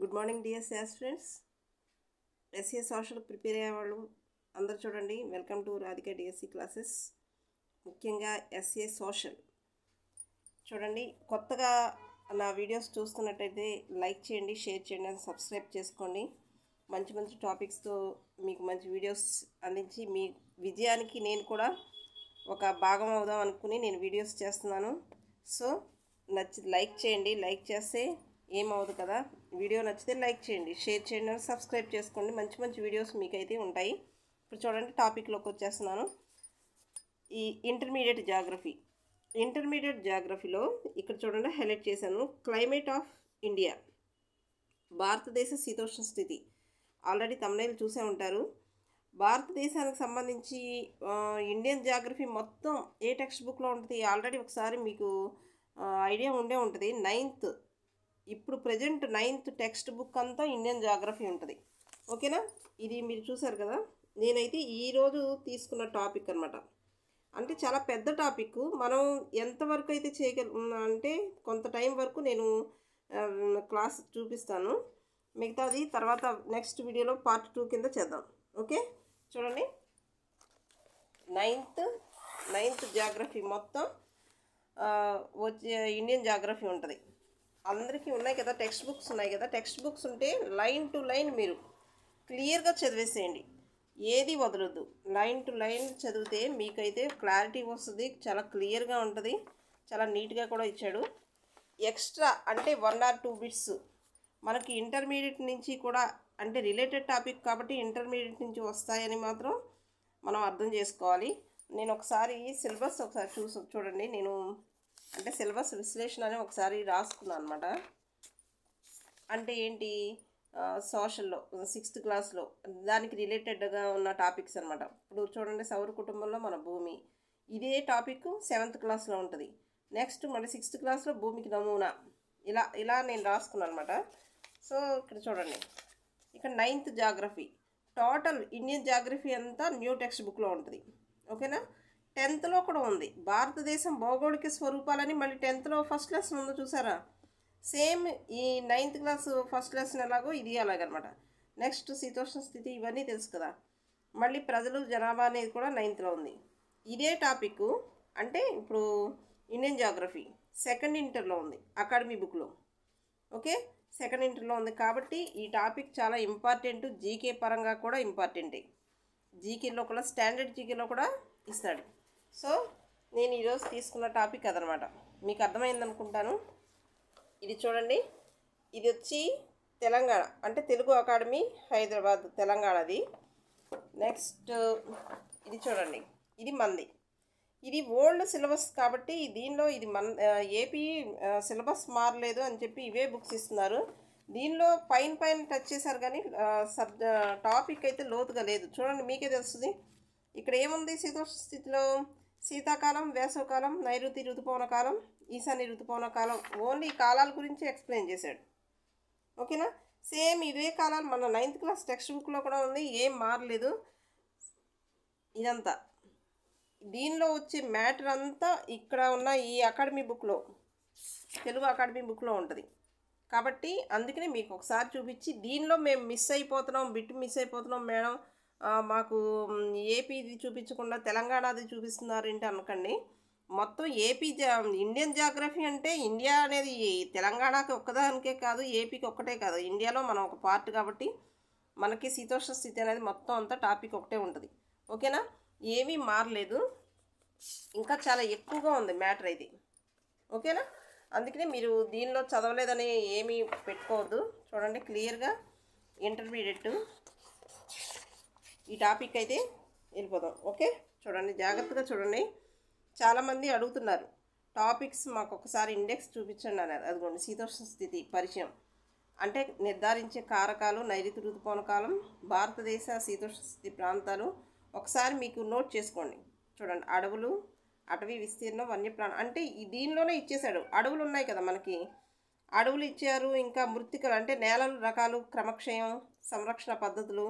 Good morning dear students. SA social prepare అయ్యే వాళ్ళు అందరు చూడండి. Welcome to Radhika DSC classes. ముఖ్యంగా ఎస్ఏ సోషల్ చూడండి. కొత్తగా నా వీడియోస్ చూస్తున్నట్టయితే లైక్ చేయండి, షేర్ చేయండి, అని సబ్స్క్రైబ్ చేసుకోండి. మంచి మంచి టాపిక్స్తో మీకు మంచి వీడియోస్ అందించి మీ విజయానికి నేను కూడా ఒక భాగం అవుదాం అనుకుని నేను వీడియోస్ చేస్తున్నాను. సో లైక్ చేయండి. లైక్ చేస్తే ఏమవుదు కదా. వీడియో నచ్చితే లైక్ చేయండి, షేర్ చేయండి, సబ్స్క్రైబ్ చేసుకోండి. మంచి మంచి వీడియోస్ మీకైతే ఉంటాయి. ఇప్పుడు చూడండి, టాపిక్లోకి వచ్చేస్తున్నాను. ఈ ఇంటర్మీడియట్ జాగ్రఫీలో ఇక్కడ చూడండి హైలైట్ చేశాను. క్లైమేట్ ఆఫ్ ఇండియా, భారతదేశ శీతోష్ణ స్థితి. ఆల్రెడీ తమ్నైల్ చూసే ఉంటారు. భారతదేశానికి సంబంధించి ఇండియన్ జాగ్రఫీ మొత్తం ఏ టెక్స్ట్ బుక్లో ఉంటుంది ఆల్రెడీ ఒకసారి మీకు ఐడియా ఉండే ఉంటుంది. ఇప్పుడు ప్రజెంట్ 9th టెక్స్ట్ బుక్ అంతా ఇండియన్ జాగ్రఫీ ఉంటుంది. ఓకేనా, ఇది మీరు చూసారు కదా. నేనైతే ఈరోజు తీసుకున్న టాపిక్ అనమాట. అంటే చాలా పెద్ద టాపిక్. మనం ఎంతవరకు అయితే అంటే కొంత టైం వరకు నేను క్లాస్ చూపిస్తాను. మిగతాది తర్వాత నెక్స్ట్ వీడియోలో పార్ట్ 2 కింద చేద్దాం. ఓకే, చూడండి. 9th జాగ్రఫీ మొత్తం వచ్చే ఇండియన్ జాగ్రఫీ ఉంటుంది. అందరికీ ఉన్నాయి కదా, టెక్స్ట్ బుక్స్ ఉన్నాయి కదా. టెక్స్ట్ బుక్స్ ఉంటే లైన్ టు లైన్ మీరు క్లియర్గా చదివేసేయండి, ఏది వదలొద్దు. లైన్ టు లైన్ చదివితే మీకైతే క్లారిటీ వస్తుంది, చాలా క్లియర్గా ఉంటుంది, చాలా నీట్గా కూడా ఇచ్చాడు. ఎక్స్ట్రా అంటే 1 or 2 బిట్స్ మనకి ఇంటర్మీడియట్ నుంచి కూడా, అంటే రిలేటెడ్ టాపిక్ కాబట్టి ఇంటర్మీడియట్ నుంచి వస్తాయని మాత్రం మనం అర్థం చేసుకోవాలి. నేను ఒకసారి సిలబస్ చూడండి. నేను అంటే సిలబస్ విశ్లేషణ అని ఒకసారి రాసుకున్నాను అనమాట. అంటే ఏంటి, సోషల్లో 6th క్లాస్లో దానికి రిలేటెడ్గా ఉన్న టాపిక్స్ అనమాట. ఇప్పుడు చూడండి, సౌర కుటుంబంలో మన భూమి, ఇదే టాపిక్ 7th క్లాస్లో ఉంటుంది. నెక్స్ట్ మళ్ళీ 6th క్లాస్లో భూమికి నమూనా, ఇలా నేను రాసుకున్నాను అనమాట. సో ఇక్కడ చూడండి, ఇక్కడ 9th geography total Indian geography అంతా న్యూ టెక్స్ట్ బుక్లో ఉంటుంది. ఓకేనా, 10thలో కూడా ఉంది. భారతదేశం భౌగోళిక స్వరూపాలని మళ్ళీ 10thలో ఫస్ట్ లెసన్ ఉందో చూసారా. సేమ్ ఈ 9th క్లాస్ ఫస్ట్ లెసన్ ఎలాగో ఇది అలాగనమాట. నెక్స్ట్ శీతోష్ణ స్థితి, ఇవన్నీ తెలుసు కదా. మళ్ళీ ప్రజలు, జనాభా అనేది కూడా 9thలో ఉంది. ఇదే టాపిక్ అంటే ఇప్పుడు ఇండియన్ జాగ్రఫీ 2nd ఇంటర్లో ఉంది, అకాడమీ బుక్లో. ఓకే, 2nd ఇంటర్లో ఉంది కాబట్టి ఈ టాపిక్ చాలా ఇంపార్టెంట్. జీకే పరంగా కూడా ఇంపార్టెంటే. జీకేలో కూడా, స్టాండర్డ్ జీకేలో కూడా ఇస్తాడు. సో నేను ఈరోజు తీసుకున్న టాపిక్ అదనమాట. మీకు అర్థమైంది అనుకుంటాను. ఇది చూడండి, ఇది వచ్చి తెలంగాణ, అంటే తెలుగు అకాడమీ హైదరాబాద్, తెలంగాణది. నెక్స్ట్ ఇది చూడండి, ఇది మంది. ఇది ఓల్డ్ సిలబస్ కాబట్టి దీనిలో ఇది ఏపీ సిలబస్ మారలేదు అని చెప్పి ఇవే బుక్స్ ఇస్తున్నారు. దీనిలో పైన టచ్ చేశారు కానీ టాపిక్ అయితే లోతుగా లేదు. చూడండి, మీకే తెలుస్తుంది. ఇక్కడ ఏముంది, శీతోష్ణ స్థితిలో శీతాకాలం, వేసవకాలం, నైరుతి ఋతుపవన కాలం, ఈశాన్య ఋతుపవన కాలం, ఓన్లీ ఈ కాలాల గురించి ఎక్స్ప్లెయిన్ చేశాడు. ఓకేనా, సేమ్ ఇవే కాలాలు మన 9th క్లాస్ టెక్స్ట్ బుక్లో కూడా ఉంది, ఏం మారలేదు. ఇదంతా దీనిలో వచ్చే మ్యాటర్ అంతా ఇక్కడ ఉన్న ఈ అకాడమీ బుక్లో, తెలుగు అకాడమీ బుక్లో ఉంటుంది. కాబట్టి అందుకనే మీకు ఒకసారి చూపించి, దీనిలో మేము మిస్ అయిపోతున్నాం మేడం, మాకు ఏపీది చూపించకుండా తెలంగాణది చూపిస్తున్నారు ఏంటి అనకండి. మొత్తం ఇండియన్ జాగ్రఫీ అంటే ఇండియా అనేది తెలంగాణకి ఒక్కదానికే కాదు, ఏపీకి ఒక్కటే కాదు, ఇండియాలో మనం ఒక పార్ట్ కాబట్టి మనకి శీతోష్ణ స్థితి అనేది మొత్తం అంతా టాపిక్ ఒకటే ఉంటుంది. ఓకేనా, ఏమీ మారలేదు, ఇంకా చాలా ఎక్కువగా ఉంది మ్యాటర్ అయితే. ఓకేనా, అందుకనే మీరు దీనిలో చదవలేదని ఏమీ పెట్టుకోవద్దు. చూడండి క్లియర్గా ఇంటర్మీడియట్ ఈ టాపిక్ అయితే వెళ్ళిపోదాం. ఓకే, చూడండి, జాగ్రత్తగా చూడండి. చాలామంది అడుగుతున్నారు టాపిక్స్ మాకు ఒకసారి ఇండెక్స్ చూపించండి అన్నారు. అదిగోండి, శీతోష్ణ స్థితి పరిచయం, అంటే నిర్ధారించే కారకాలు, నైరుతి ఋతుపవన కాలం, భారతదేశ శీతోష్ణ స్థితి ప్రాంతాలు. ఒకసారి మీకు నోట్ చేసుకోండి. చూడండి, అడవులు, అటవీ విస్తీర్ణం, వన్యప్రాణం, అంటే దీనిలోనే ఇచ్చేశాడు. అడవులు ఉన్నాయి కదా మనకి, అడవులు ఇచ్చారు. ఇంకా మృత్తికలు అంటే నేలలు రకాలు, క్రమక్షయం, సంరక్షణ పద్ధతులు,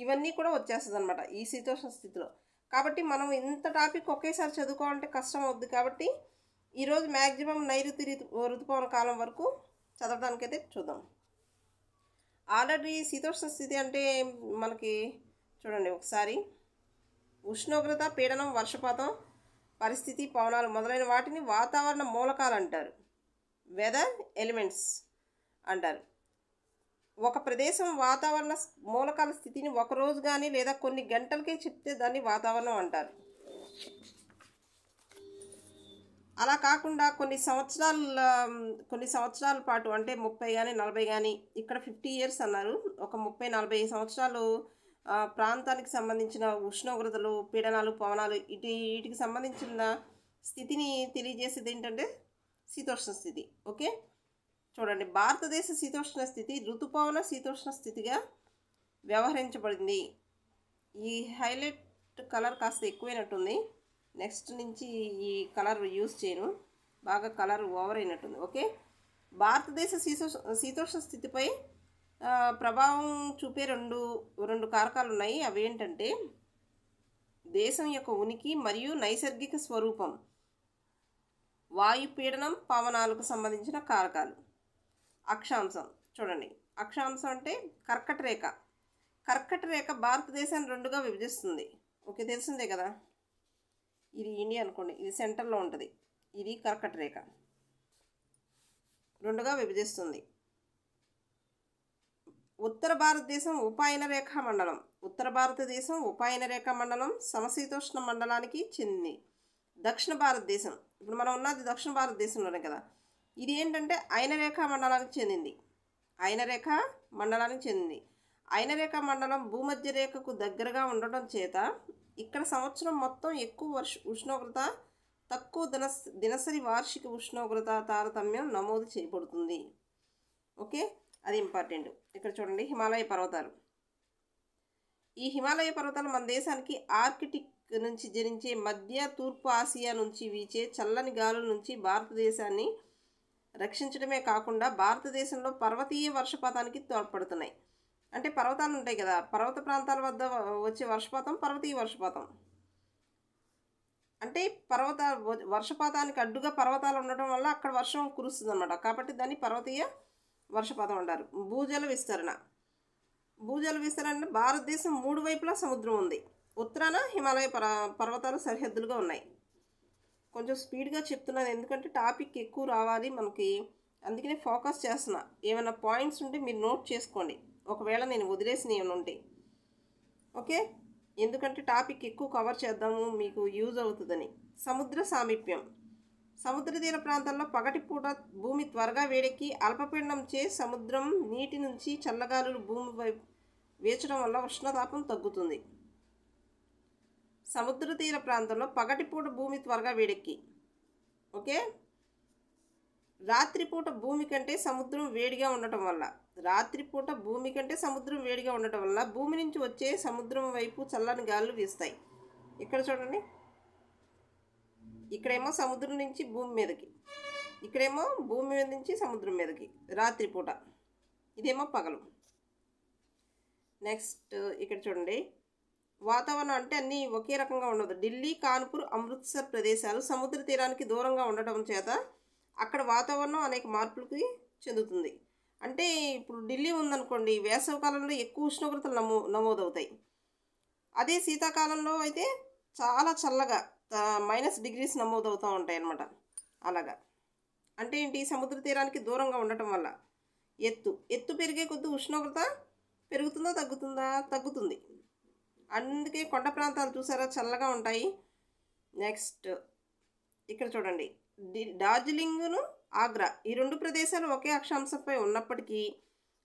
ఇవన్నీ కూడా వచ్చేస్తుంది అనమాట ఈ శీతోష్ణ స్థితిలో. కాబట్టి మనం ఇంత టాపిక్ ఒకేసారి చదువుకోవాలంటే కష్టం అవుద్ది. కాబట్టి ఈరోజు మ్యాక్సిమం నైరుతి ఋతుపవన కాలం వరకు చదవడానికైతే చూద్దాం. ఆల్రెడీ శీతోష్ణ స్థితి అంటే మనకి చూడండి ఒకసారి ఉష్ణోగ్రత, పీడనం, వర్షపాతం, పరిస్థితి, పవనాలు మొదలైన వాటిని వాతావరణ మూలకాలు అంటారు. వెదర్ ఎలిమెంట్స్ అంటారు. ఒక ప్రదేశం వాతావరణ మూలకాల స్థితిని ఒకరోజు కానీ లేదా కొన్ని గంటలకే చెప్తే దాన్ని వాతావరణం అంటారు. అలా కాకుండా కొన్ని సంవత్సరాల పాటు అంటే 30 కానీ 40 కానీ, ఇక్కడ 50 ఇయర్స్ అన్నారు, ఒక 30-40 సంవత్సరాలు ప్రాంతానికి సంబంధించిన ఉష్ణోగ్రతలు, పీడనాలు, పవనాలు వీటికి సంబంధించిన స్థితిని తెలియజేసేది ఏంటంటే శీతోష్ణ స్థితి. ఓకే, చూడండి భారతదేశ శీతోష్ణ స్థితి ఋతుపవన శీతోష్ణ స్థితిగా వ్యవహరించబడింది. ఈ హైలైట్ కలర్ కాస్త ఎక్కువైనట్టుంది, నెక్స్ట్ నుంచి ఈ కలర్ యూజ్ చేయను, బాగా కలర్ ఓవర్ అయినట్టుంది. ఓకే, భారతదేశ శీతోష్ణ స్థితిపై ప్రభావం చూపే రెండు కారకాలు ఉన్నాయి. అవి ఏంటంటే దేశం యొక్క ఉనికి మరియు నైసర్గిక స్వరూపం, వాయుపీడనం, పవనాలకు సంబంధించిన కారకాలు. అక్షాంశం చూడండి, అక్షాంశం అంటే కర్కట రేఖ. కర్కట రేఖ భారతదేశాన్ని రెండుగా విభజిస్తుంది. ఓకే, తెలిసిందే కదా, ఇది ఇండియా అనుకోండి, ఇది సెంటర్లో ఉంటుంది, ఇది కర్కట రేఖ రెండుగా విభజిస్తుంది. ఉత్తర భారతదేశం ఉపాయన రేఖా మండలం, ఉత్తర భారతదేశం ఉపాయన రేఖా మండలం సమశీతోష్ణ మండలానికి చెందింది. దక్షిణ భారతదేశం, ఇప్పుడు మనం ఉన్నది దక్షిణ భారతదేశంలోనే కదా, ఇది ఏంటంటే అయనరేఖా మండలానికి చెందింది. అయనరేఖా మండలానికి చెందింది. అయనరేఖా మండలం భూమధ్య రేఖకు దగ్గరగా ఉండటం చేత ఇక్కడ సంవత్సరం మొత్తం ఎక్కువ ఉష్ణోగ్రత, తక్కువ దినసరి వార్షిక ఉష్ణోగ్రత తారతమ్యం నమోదు చేయబడుతుంది. ఓకే, అది ఇంపార్టెంట్. ఇక్కడ చూడండి హిమాలయ పర్వతాలు. ఈ హిమాలయ పర్వతాలు మన దేశానికి ఆర్కిటిక్ నుంచి జరించే మధ్య తూర్పు ఆసియా నుంచి వీచే చల్లని గాలుల నుంచి భారతదేశాన్ని రక్షించడమే కాకుండా భారతదేశంలో పర్వతీయ వర్షపాతానికి తోడ్పడుతున్నాయి. అంటే పర్వతాలు ఉంటాయి కదా, పర్వత ప్రాంతాల వద్ద వచ్చే వర్షపాతం పర్వతీయ వర్షపాతం. అంటే వర్షపాతానికి అడ్డుగా పర్వతాలు ఉండటం వల్ల అక్కడ వర్షం కురుస్తుంది అన్నమాట, కాబట్టి దాన్ని పర్వతీయ వర్షపాతం అంటారు. భూజల విస్తరణ అంటే భారతదేశం 3 వైపులా సముద్రం ఉంది. ఉత్తరాన హిమాలయ పర్వతాలు సరిహద్దులుగా ఉన్నాయి. కొంచెం స్పీడ్గా చెప్తున్నాను ఎందుకంటే టాపిక్ ఎక్కువ రావాలి మనకి, అందుకనే ఫోకస్ చేస్తున్నా. ఏమైనా పాయింట్స్ ఉంటే మీరు నోట్ చేసుకోండి, ఒకవేళ నేను వదిలేసిన ఏమైనా ఉంటే. ఓకే, ఎందుకంటే టాపిక్ ఎక్కువ కవర్ చేద్దాము, మీకు యూజ్ అవుతుందని. సముద్ర సామీప్యం. సముద్ర తీర ప్రాంతాల్లో పగటిపూట భూమి త్వరగా వేడెక్కి అల్పపీడనం చే సముద్రం నీటి నుంచి చల్లగాలులు భూమి వైపు వేచడం వల్ల ఉష్ణతాపం తగ్గుతుంది. సముద్ర తీర ప్రాంతంలో పగటిపూట భూమి త్వరగా వేడెక్కి, ఓకే, రాత్రిపూట భూమి కంటే సముద్రం వేడిగా ఉండటం వల్ల భూమి నుంచి వచ్చే సముద్రం వైపు చల్లని గాలులు వీస్తాయి. ఇక్కడ చూడండి, ఇక్కడేమో సముద్రం నుంచి భూమి మీదకి, ఇక్కడేమో భూమి మీద నుంచి సముద్రం మీదకి రాత్రిపూట, ఇదేమో పగలు. నెక్స్ట్ ఇక్కడ చూడండి, వాతావరణం అంటే అన్నీ ఒకే రకంగా ఉండదు. ఢిల్లీ, కాన్పూర్, అమృత్సర్ ప్రదేశాలు సముద్ర తీరానికి దూరంగా ఉండటం చేత అక్కడ వాతావరణం అనేక మార్పులకి చెందుతుంది. అంటే ఇప్పుడు ఢిల్లీ ఉందనుకోండి, వేసవికాలంలో ఎక్కువ ఉష్ణోగ్రతలు నమోదవుతాయి. అదే శీతాకాలంలో అయితే చాలా చల్లగా -డిగ్రీస్ నమోదవుతూ ఉంటాయి అన్నమాట. అలాగా అంటే ఏంటి, సముద్ర తీరానికి దూరంగా ఉండటం వల్ల. ఎత్తు పెరిగే కొద్దీ ఉష్ణోగ్రత పెరుగుతుందా తగ్గుతుంది. అందుకే కొండ ప్రాంతాలు చూసారా చల్లగా ఉంటాయి. నెక్స్ట్ ఇక్కడ చూడండి, డార్జిలింగ్ను ఆగ్రా, ఈ 2 ప్రదేశాలు ఒకే అక్షాంశంపై ఉన్నప్పటికీ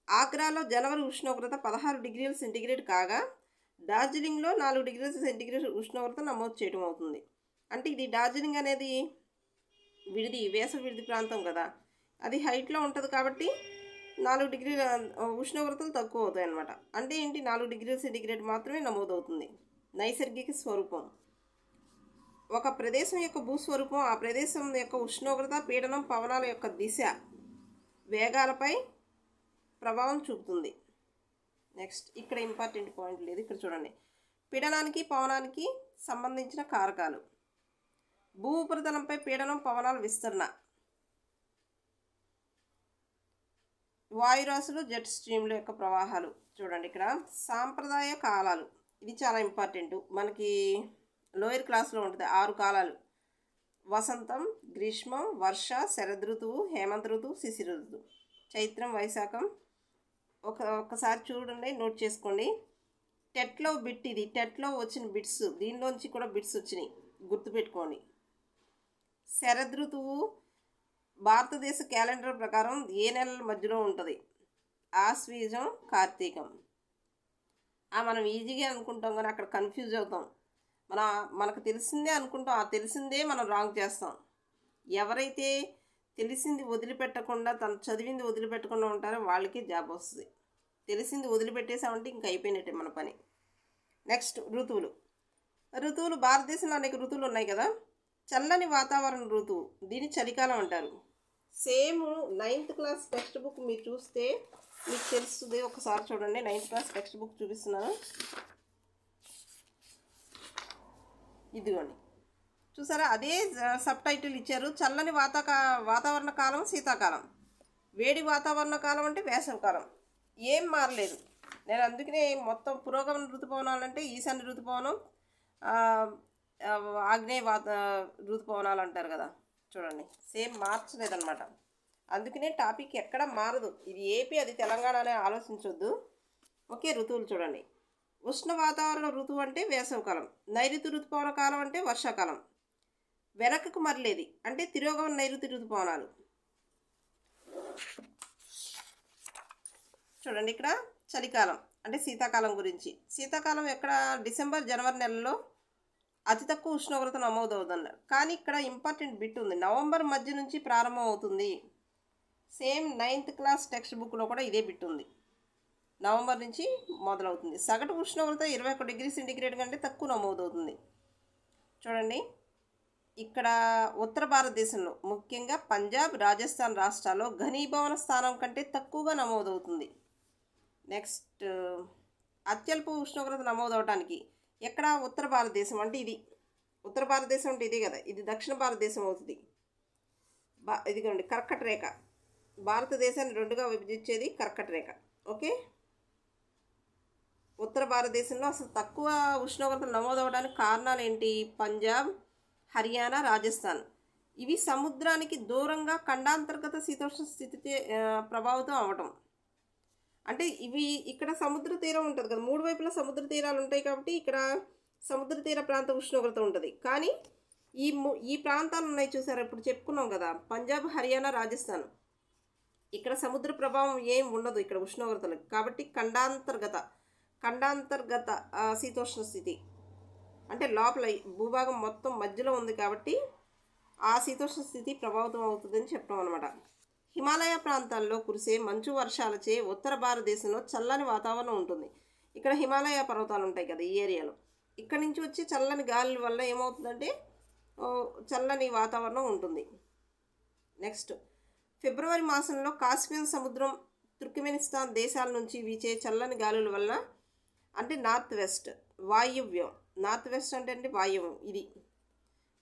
ఆగ్రాలో జనవరి ఉష్ణోగ్రత 16 డిగ్రీల సెంటీగ్రేడ్ కాగా డార్జిలింగ్లో 4 డిగ్రీల సెంటీగ్రేడ్ ఉష్ణోగ్రత నమోదు చేయడం అవుతుంది. అంటే ఇది డార్జిలింగ్ అనేది వేసవి విడిది ప్రాంతం కదా, అది హైట్లో ఉంటుంది కాబట్టి 4 డిగ్రీల ఉష్ణోగ్రతలు తక్కువ అవుతాయి అన్నమాట. అంటే ఏంటి, 4 డిగ్రీల సెంటీగ్రేడ్ మాత్రమే నమోదవుతుంది. నైసర్గిక స్వరూపం. ఒక ప్రదేశం యొక్క భూస్వరూపం ఆ ప్రదేశం యొక్క ఉష్ణోగ్రత, పీడనం, పవనాల యొక్క దిశ, వేగాలపై ప్రభావం చూపుతుంది. నెక్స్ట్ ఇక్కడ ఇంపార్టెంట్ పాయింట్ లేదు, ఇక్కడ చూడండి, పీడనానికి, పవనానికి సంబంధించిన కారకాలు. భూ ఉపరితలంపై పీడనం, పవనాల విస్తరణ. వాయురాశులు జెట్ స్ట్రీమ్ల యొక్క ప్రవాహాలు చూడండి. ఇక్కడ సాంప్రదాయ కాలాలు, ఇది చాలా ఇంపార్టెంట్. మనకి లోయర్ క్లాస్లో ఉంటుంది 6 కాలాలు: వసంతం, గ్రీష్మం, వర్ష, శరదృతువు, హేమంత ఋతువు, శిశిర ఋతువు, చైత్రం, వైశాఖం. ఒక్కసారి చూడండి, నోట్ చేసుకోండి. టెట్లో బిట్, ఇది టెట్లో వచ్చిన బిట్స్, దీనిలోంచి కూడా బిట్స్ వచ్చినాయి, గుర్తుపెట్టుకోండి. శరదృతువు భారతదేశ క్యాలెండర్ ప్రకారం ఏ నెలల మధ్యలో ఉంటుంది? ఆశ్వీజం, కార్తీకం. మనం ఈజీగా అనుకుంటాం కానీ అక్కడ కన్ఫ్యూజ్ అవుతాం. మనకు తెలిసిందే అనుకుంటాం, ఆ తెలిసిందే మనం రాంగ్ చేస్తాం. ఎవరైతే తెలిసింది వదిలిపెట్టకుండా, తను చదివింది వదిలిపెట్టకుండా ఉంటారో వాళ్ళకి జాబ్ వస్తుంది. తెలిసింది వదిలిపెట్టేసామంటే ఇంక అయిపోయినట్టే మన పని. నెక్స్ట్ ఋతువులు. భారతదేశంలో అనేక ఋతువులు ఉన్నాయి కదా. చల్లని వాతావరణ ఋతువు, దీన్ని చలికాలం అంటారు. Same 9th class text book మీరు చూస్తే మీకు తెలుస్తుంది. ఒకసారి చూడండి, 9th క్లాస్ టెక్స్ట్ బుక్ చూపిస్తున్నాను. ఇదిగోండి, చూసారా? అదే సబ్ టైటిల్ ఇచ్చారు. చల్లని వాతావరణ కాలం శీతాకాలం, వేడి వాతావరణ కాలం అంటే వేసవికాలం. ఏం మారలేదు. నేను అందుకనే మొత్తం పురోగమన ఋతుపవనాలు అంటే ఈశాన్య ఋతుపవనం, ఆగ్నేయ ఋతుపవనాలు అంటారు కదా. చూడండి, సేమ్ మార్చలేదన్నమాట. అందుకనే టాపిక్ ఎక్కడ మారదు. ఇది ఏపీ, అది తెలంగాణ అనే ఆలోచించొద్దు. ఓకే, ఋతువులు చూడండి. ఉష్ణ వాతావరణ ఋతువు అంటే వేసవికాలం, నైరుతి ఋతుపవన కాలం అంటే వర్షాకాలం, వెనకకు మరలేది అంటే తిరోగమన నైరుతి ఋతుపవనాలు. చూడండి, ఇక్కడ చలికాలం అంటే శీతాకాలం గురించి. శీతాకాలం ఎక్కడ? డిసెంబర్, జనవరి నెలలో అతి తక్కువ ఉష్ణోగ్రత నమోదవుతున్నారు. కానీ ఇక్కడ ఇంపార్టెంట్ బిట్ ఉంది, నవంబర్ మధ్య నుంచి ప్రారంభం అవుతుంది. సేమ్ 9th క్లాస్ టెక్స్ట్ బుక్లో కూడా ఇదే బిట్ ఉంది, నవంబర్ నుంచి మొదలవుతుంది. సగటు ఉష్ణోగ్రత 21 డిగ్రీ సెంటీగ్రేడ్ కంటే తక్కువ నమోదవుతుంది. చూడండి, ఇక్కడ ఉత్తర భారతదేశంలో ముఖ్యంగా పంజాబ్, రాజస్థాన్ రాష్ట్రాల్లో ఘనీభవన స్థానం కంటే తక్కువగా నమోదవుతుంది. నెక్స్ట్, అత్యల్ప ఉష్ణోగ్రత నమోదవడానికి ఎక్కడ? ఉత్తర భారతదేశం అంటే ఇది. ఉత్తర భారతదేశం అంటే ఇదే కదా, ఇది దక్షిణ భారతదేశం అవుతుంది. ఇదిగోండి కర్కట రేఖ, భారతదేశాన్ని రెండుగా విభజించేది కర్కట రేఖ. ఓకే, ఉత్తర భారతదేశంలో అసలు తక్కువ ఉష్ణోగ్రతలు నమోదవడానికి కారణాలు ఏంటి? పంజాబ్, హర్యానా, రాజస్థాన్. ఇవి సముద్రానికి దూరంగా ఖండాంతర్గత శీతోష్ణ స్థితి ప్రభావితం అవ్వటం. అంటే ఇవి ఇక్కడ సముద్ర తీరం ఉంటుంది కదా, 3 వైపులా సముద్ర తీరాలు ఉంటాయి కాబట్టి ఇక్కడ సముద్ర తీర ప్రాంత ఉష్ణోగ్రత ఉంటుంది. కానీ ఈ ప్రాంతాలు ఉన్నాయి చూసారా, ఇప్పుడు చెప్పుకున్నాం కదా, పంజాబ్, హర్యానా, రాజస్థాన్. ఇక్కడ సముద్ర ప్రభావం ఏం ఉండదు ఇక్కడ ఉష్ణోగ్రతలకు. కాబట్టి ఖండాంతర్గత శీతోష్ణ స్థితి అంటే లోపల భూభాగం మొత్తం మధ్యలో ఉంది కాబట్టి ఆ శీతోష్ణ స్థితి ప్రభావితం అవుతుందని చెప్పడం అనమాట. హిమాలయ ప్రాంతాల్లో కురిసే మంచు వర్షాలచే ఉత్తర భారతదేశంలో చల్లని వాతావరణం ఉంటుంది. ఇక్కడ హిమాలయ పర్వతాలు ఉంటాయి కదా, ఈ ఏరియాలో. ఇక్కడ నుంచి వచ్చి చల్లని గాలి వల్ల ఏమవుతుందంటే చల్లని వాతావరణం ఉంటుంది. నెక్స్ట్, ఫిబ్రవరి మాసంలో కాస్పియన్ సముద్రం, తుర్క్మెనిస్తాన్ దేశాల నుంచి వీచే చల్లని గాలుల వల్ల అంటే నార్త్ వెస్ట్ వాయువ్యం. నార్త్ వెస్ట్ అంటే వాయువ్యం. ఇది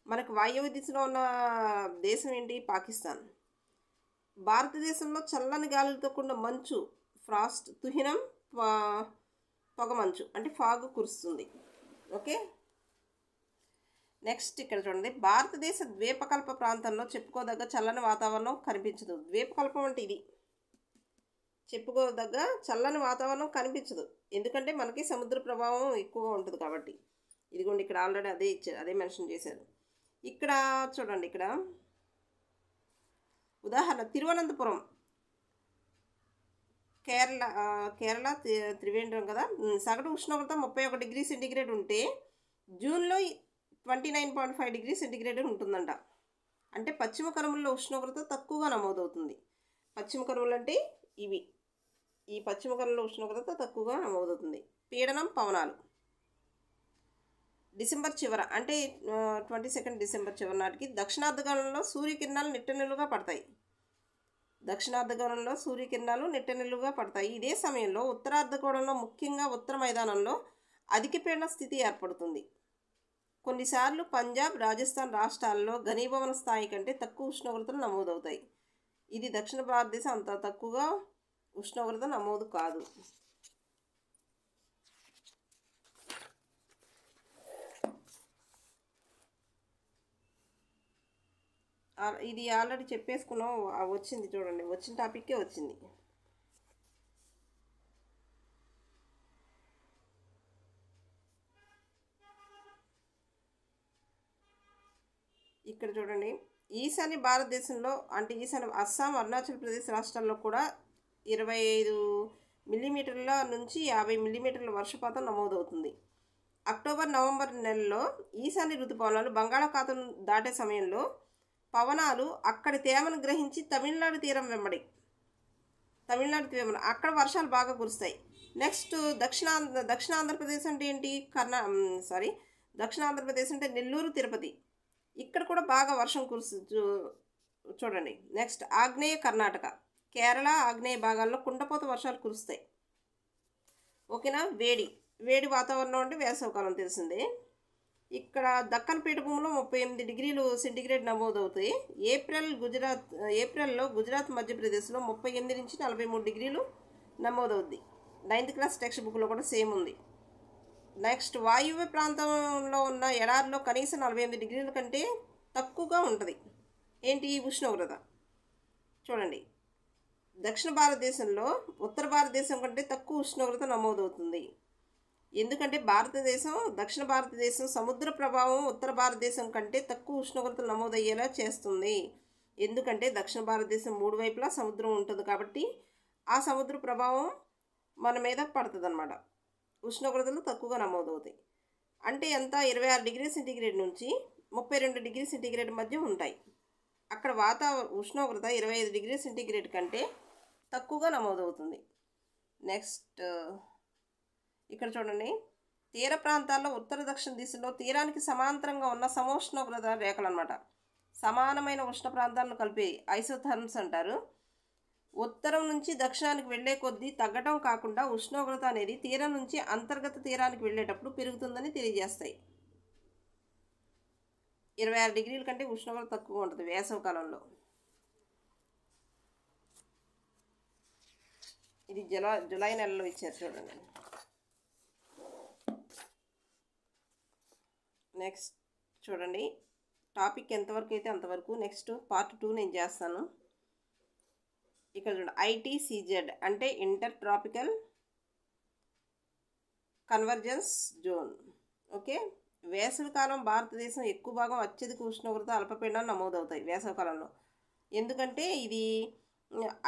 మనకు వాయువ్య దిశలో ఉన్న దేశం ఏంటి? పాకిస్తాన్. భారతదేశంలో చల్లని గాలులతో కూడిన మంచు, ఫ్రాస్ట్, తుహినం, పొగమంచు అంటే ఫాగ్ కురుస్తుంది. ఓకే, నెక్స్ట్ ఇక్కడ చూడండి, భారతదేశ ద్వీపకల్ప ప్రాంతంలో చెప్పుకోదగ్గ చల్లని వాతావరణం కనిపించదు. ద్వీపకల్పం అంటే ఇది, చెప్పుకోదగ్గ చల్లని వాతావరణం కనిపించదు. ఎందుకంటే మనకి సముద్ర ప్రభావం ఎక్కువగా ఉంటుంది కాబట్టి. ఇదిగోండి, ఇక్కడ ఆల్రెడీ అదే ఇచ్చారు, అదే మెన్షన్ చేశారు. ఇక్కడ చూడండి, ఇక్కడ ఉదాహరణ తిరువనంతపురం, కేరళ త్రివేంద్రం కదా. సగటు ఉష్ణోగ్రత 31 డిగ్రీ సెంటీగ్రేడ్ ఉంటే జూన్లో 29.5 డిగ్రీ సెంటీగ్రేడ్ ఉంటుందంట. అంటే పశ్చిమ కనుమల్లో ఉష్ణోగ్రత తక్కువగా నమోదవుతుంది. పశ్చిమ కనుమలు అంటే ఇవి, ఈ పశ్చిమ కనుమల్లో ఉష్ణోగ్రత తక్కువగా నమోదవుతుంది. పీడనం, పవనాలు డిసెంబర్ చివర అంటే 22 డిసెంబర్ చివరి నాటికి దక్షిణార్ధగోళంలో సూర్యకిరణాలు నిట్టనిలువుగా పడతాయి. దక్షిణార్ధగోళంలో సూర్యకిరణాలు నిట్టనిలువుగా పడతాయి. ఇదే సమయంలో ఉత్తరార్ధగోళంలో ముఖ్యంగా ఉత్తర మైదానంలో అధిక పీడన స్థితి ఏర్పడుతుంది. కొన్నిసార్లు పంజాబ్, రాజస్థాన్ రాష్ట్రాల్లో ఘనీభవన స్థాయి కంటే తక్కువ ఉష్ణోగ్రతలు నమోదవుతాయి. ఇది దక్షిణ భారతదేశం అంత తక్కువగా ఉష్ణోగ్రత నమోదు కాదు. ఇది ఆల్రెడీ చెప్పేసుకున్నాం, వచ్చింది చూడండి, వచ్చిన టాపిక్కే వచ్చింది. ఇక్కడ చూడండి, ఈశాన్య భారతదేశంలో అంటే ఈశాన్య అస్సాం, అరుణాచల్ ప్రదేశ్ రాష్ట్రాల్లో కూడా 25 మిల్లీమీటర్ల నుంచి 50 మిల్లీమీటర్ల వర్షపాతం నమోదవుతుంది. అక్టోబర్, నవంబర్ నెలలో ఈశాన్య ఋతుపవనాలు బంగాళాఖాతం దాటే సమయంలో పవనాలు అక్కడి తేమను గ్రహించి తమిళనాడు తీరం అక్కడ వర్షాలు బాగా కురుస్తాయి. నెక్స్ట్ దక్షిణ ఆంధ్రప్రదేశ్ అంటే ఏంటి, దక్షిణ ఆంధ్రప్రదేశ్ అంటే నెల్లూరు, తిరుపతి, ఇక్కడ కూడా బాగా వర్షం చూడండి. నెక్స్ట్ ఆగ్నేయ కర్ణాటక, కేరళ, ఆగ్నేయ భాగాల్లో కుండపోత వర్షాలు కురుస్తాయి. ఓకేనా. వేడి వాతావరణం అంటే వేసవికాలం తెలిసిందే. ఇక్కడ దక్కన్ పీఠభూమిలో 38 డిగ్రీలు సెంటీగ్రేడ్ నమోదవుతాయి. ఏప్రిల్లో గుజరాత్, మధ్యప్రదేశ్లో 38 నుంచి 43 డిగ్రీలు నమోదవుద్ది. 9th క్లాస్ టెక్స్ట్ బుక్లో కూడా సేమ్ ఉంది. నెక్స్ట్ వాయువ్య ప్రాంతంలో ఉన్న ఎడారిలో కనీసం 48 డిగ్రీల కంటే తక్కువగా ఉంటుంది. ఏంటి ఉష్ణోగ్రత చూడండి. దక్షిణ భారతదేశంలో ఉత్తర భారతదేశం కంటే తక్కువ ఉష్ణోగ్రత నమోదవుతుంది. ఎందుకంటే దక్షిణ భారతదేశం సముద్ర ప్రభావం ఉత్తర భారతదేశం కంటే తక్కువ ఉష్ణోగ్రతలు నమోదయ్యేలా చేస్తుంది. ఎందుకంటే దక్షిణ భారతదేశం 3 వైపులా సముద్రం ఉంటుంది కాబట్టి ఆ సముద్ర ప్రభావం మన మీద పడుతుంది అన్నమాట. ఉష్ణోగ్రతలు తక్కువగా నమోదవుతాయి. అంటే ఎంత, 26 డిగ్రీ సెంటీగ్రేడ్ నుంచి 32 డిగ్రీ సెంటీగ్రేడ్ మధ్య ఉంటాయి. అక్కడ ఉష్ణోగ్రత 25 డిగ్రీ సెంటీగ్రేడ్ కంటే తక్కువగా నమోదవుతుంది. నెక్స్ట్ ఇక్కడ చూడండి, తీర ప్రాంతాల్లో ఉత్తర దక్షిణ దిశలో తీరానికి సమాంతరంగా ఉన్న సమోష్ణోగ్రత రేఖలు అన్నమాట. సమానమైన ఉష్ణ ప్రాంతాలను కలిపి ఐసోథర్మ్స్ అంటారు. ఉత్తరం నుంచి దక్షిణానికి వెళ్ళే కొద్దీ తగ్గటం కాకుండా ఉష్ణోగ్రత అనేది తీరం నుంచి అంతర్గత తీరానికి వెళ్ళేటప్పుడు పెరుగుతుందని తెలియజేస్తాయి. 26 డిగ్రీల కంటే ఉష్ణోగ్రత తక్కువ ఉంటుంది వేసవికాలంలో. ఇది జూలై నెలలో ఇచ్చారు చూడండి. నెక్స్ట్ చూడండి, టాపిక్ ఎంతవరకు అయితే అంతవరకు. నెక్స్ట్ పార్ట్ 2 నేను చేస్తాను. ఇక్కడ చూడండి, ITCZ అంటే inter tropical convergence zone. Okay. వేసవికాలం భారతదేశం ఎక్కువ భాగం అత్యధిక ఉష్ణోగ్రత అల్పపీడనం నమోదవుతాయి వేసవికాలంలో. ఎందుకంటే ఇది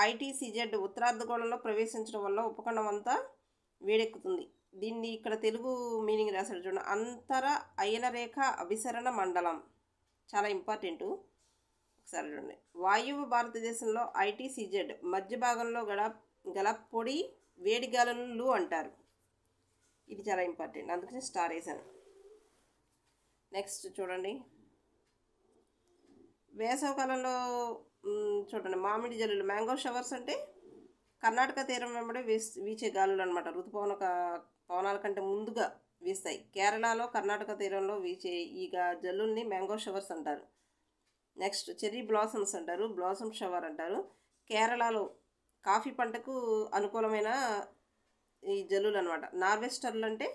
ITCZ ఉత్తరార్ధగోళంలో ప్రవేశించడం వల్ల ఉపఖండం అంతా వేడెక్కుతుంది. దీన్ని ఇక్కడ తెలుగు మీనింగ్ రాశాడు చూడండి, అంతర అయనరేఖ అభిసరణ మండలం, చాలా ఇంపార్టెంటు. ఒకసారి చూడండి, వాయువ్య భారతదేశంలో ITCZ మధ్య భాగంలో గల పొడి వేడి గాలులు అంటారు. ఇది చాలా ఇంపార్టెంట్, అందుకని స్టార్ వేసాను. నెక్స్ట్ చూడండి, వేసవికాలంలో చూడండి మామిడి జల్లులు, మ్యాంగో షవర్స్ అంటే కర్ణాటక తీరం వెంబడి వీచే గాలులు అనమాట. పవనాల కంటే ముందుగా వీస్తాయి. కేరళలో కర్ణాటక తీరంలో వీచే ఈ జల్లుల్ని మ్యాంగో షవర్స్ అంటారు. నెక్స్ట్ చెర్రీ బ్లాసమ్స్ అంటారు, బ్లాసమ్ షవర్ అంటారు. కేరళలో కాఫీ పంటకు అనుకూలమైన ఈ జల్లులు అనమాట. నార్వెస్టర్లు అంటే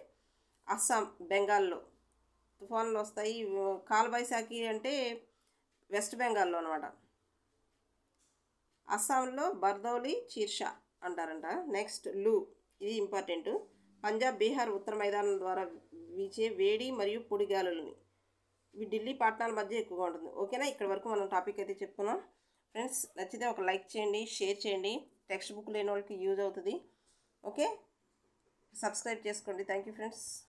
అస్సాం, బెంగాల్లో తుఫాన్లు వస్తాయి. కాల్బైశాఖి అంటే వెస్ట్ బెంగాల్లో అనమాట. అస్సాంలో బర్దౌలి, చీర్షా అంటారంట. నెక్స్ట్ లూ, ఇది ఇంపార్టెంట్, పంజాబ్, బీహార్ ఉత్తర మైదానం ద్వారా వీచే వేడి మరియు పొడి గాలులని. ఇవి ఢిల్లీ, పాట్నాల మధ్య ఎక్కువగా ఉంటుంది. ఓకేనా. ఇక్కడ వరకు మనం టాపిక్ అయితే చెప్పుకున్నాం. ఫ్రెండ్స్ నచ్చితే ఒక లైక్ చేయండి, షేర్ చేయండి. టెక్స్ట్ బుక్ లేని వాళ్ళకి యూజ్ అవుతుంది. ఓకే, సబ్స్క్రైబ్ చేసుకోండి. Thank you friends.